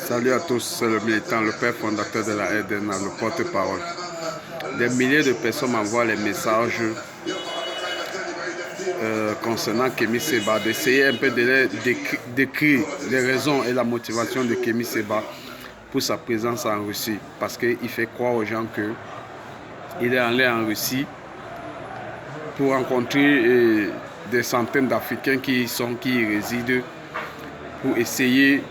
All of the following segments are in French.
Salut à tous, c'est le militant, le père fondateur de la RDNA, le porte-parole. Des milliers de personnes m'envoient les messages concernant Kémy Séba, d'essayer un peu de décrire les raisons et la motivation de Kémy Séba pour sa présence en Russie. Parce qu'il fait croire aux gens qu'il est allé en Russie pour rencontrer des centaines d'Africains qui y résident, pour essayer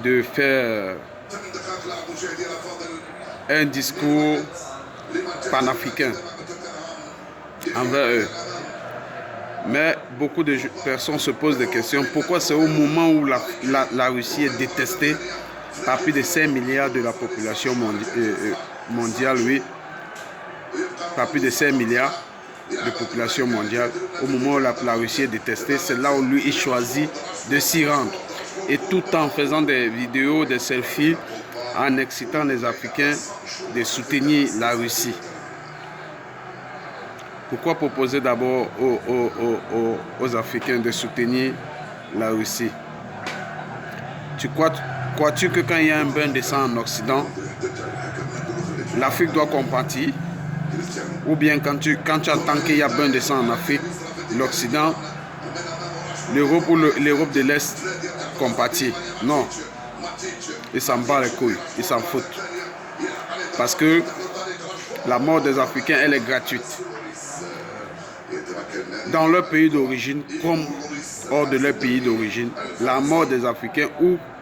de faire un discours panafricain envers eux. Mais beaucoup de personnes se posent des questions. Pourquoi c'est au moment où la Russie est détestée par plus de 5 milliards de la population mondiale, oui, par plus de 5 milliards de population mondiale, au moment où la Russie est détestée, c'est là où lui il choisit de s'y rendre. Et tout en faisant des vidéos, des selfies, en excitant les Africains de soutenir la Russie. Pourquoi proposer d'abord aux Africains de soutenir la Russie? Crois-tu que quand il y a un bain de sang en Occident, l'Afrique doit compatir? Ou bien quand tu entends qu'il y a bain de sang en Afrique, l'Occident, l'Europe ou l'Europe de l'Est compatit? Non. Ils s'en battent les couilles, ils s'en foutent. Parce que la mort des Africains, elle est gratuite. Dans leur pays d'origine, comme hors de leur pays d'origine, la mort des Africains,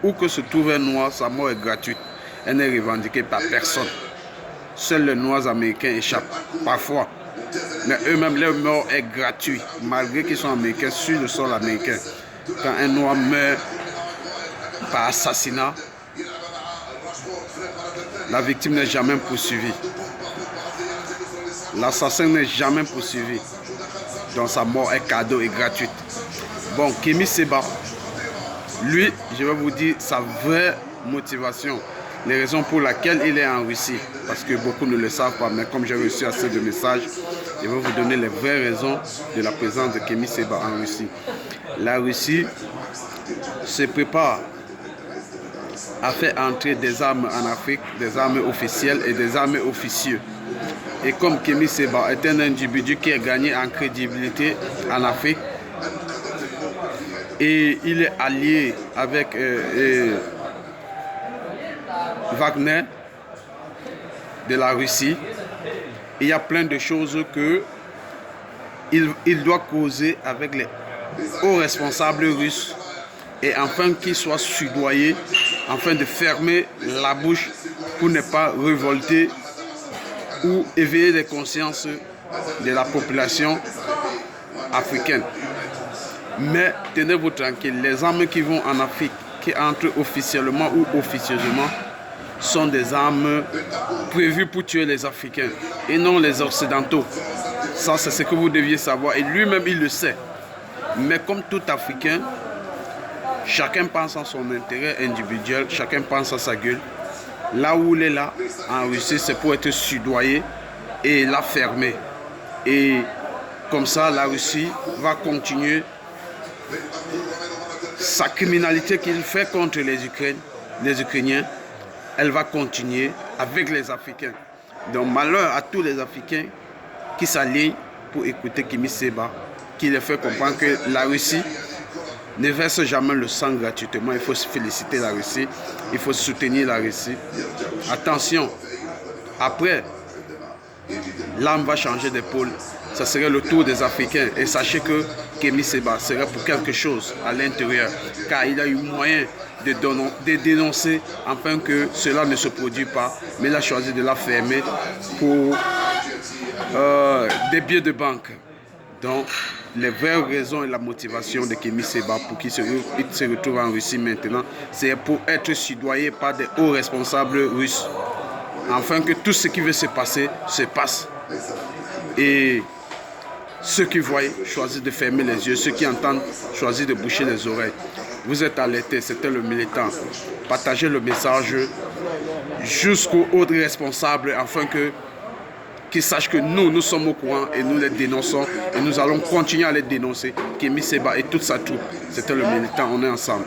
où que se trouve un noir, sa mort est gratuite. Elle n'est revendiquée par personne. Seuls les noirs américains échappent, parfois. Mais eux-mêmes, leur mort est gratuite, malgré qu'ils sont américains, sur le sol américain. Quand un noir meurt par assassinat, la victime n'est jamais poursuivie. L'assassin n'est jamais poursuivi. Donc sa mort est cadeau et gratuite. Bon, Kémy Séba, lui, je vais vous dire sa vraie motivation, les raisons pour lesquelles il est en Russie. Parce que beaucoup ne le savent pas, mais comme j'ai reçu assez de messages, je vais vous donner les vraies raisons de la présence de Kémy Séba en Russie. La Russie se prépare à faire entrer des armes en Afrique, des armes officielles et des armes officieuses. Et comme Kémy Séba est un individu qui a gagné en crédibilité en Afrique, et il est allié avec Wagner de la Russie, il y a plein de choses qu'il doit causer avec les hauts responsables russes, et afin qu'ils soient soudoyés, afin de fermer la bouche pour ne pas révolter ou éveiller les consciences de la population africaine. Mais tenez-vous tranquille, les armes qui vont en Afrique, qui entrent officiellement ou officieusement, sont des armes prévues pour tuer les Africains et non les Occidentaux. Ça, c'est ce que vous deviez savoir, et lui-même il le sait. Mais comme tout Africain, chacun pense à son intérêt individuel, chacun pense à sa gueule. Là où il est là, en Russie, c'est pour être soudoyé et la fermer. Et comme ça, la Russie va continuer sa criminalité qu'il fait contre les Ukrainiens. Elle va continuer avec les Africains. Donc malheur à tous les Africains qui s'allient pour écouter Kémy Séba, qui les fait comprendre que la Russie ne verse jamais le sang gratuitement. Il faut féliciter la Russie, il faut soutenir la Russie. Attention, après, l'âme va changer d'épaule. Ça serait le tour des Africains. Et sachez que Kémy Séba serait pour quelque chose à l'intérieur, car il a eu moyen de dénoncer afin que cela ne se produise pas. Mais il a choisi de la fermer pour des billets de banque. Donc, les vraies raisons et la motivation de Kémy Séba pour qu'il se retrouve en Russie maintenant, c'est pour être soudoyé par des hauts responsables russes, afin que tout ce qui veut se passer, se passe. Et ceux qui voient choisissent de fermer les yeux, ceux qui entendent choisissent de boucher les oreilles. Vous êtes alertés, c'était le militant. Partagez le message jusqu'aux autres responsables, afin qu'ils sachent que nous sommes au courant et nous les dénonçons, et nous allons continuer à les dénoncer. Kémy Séba et toute sa troupe, c'était le militant, on est ensemble.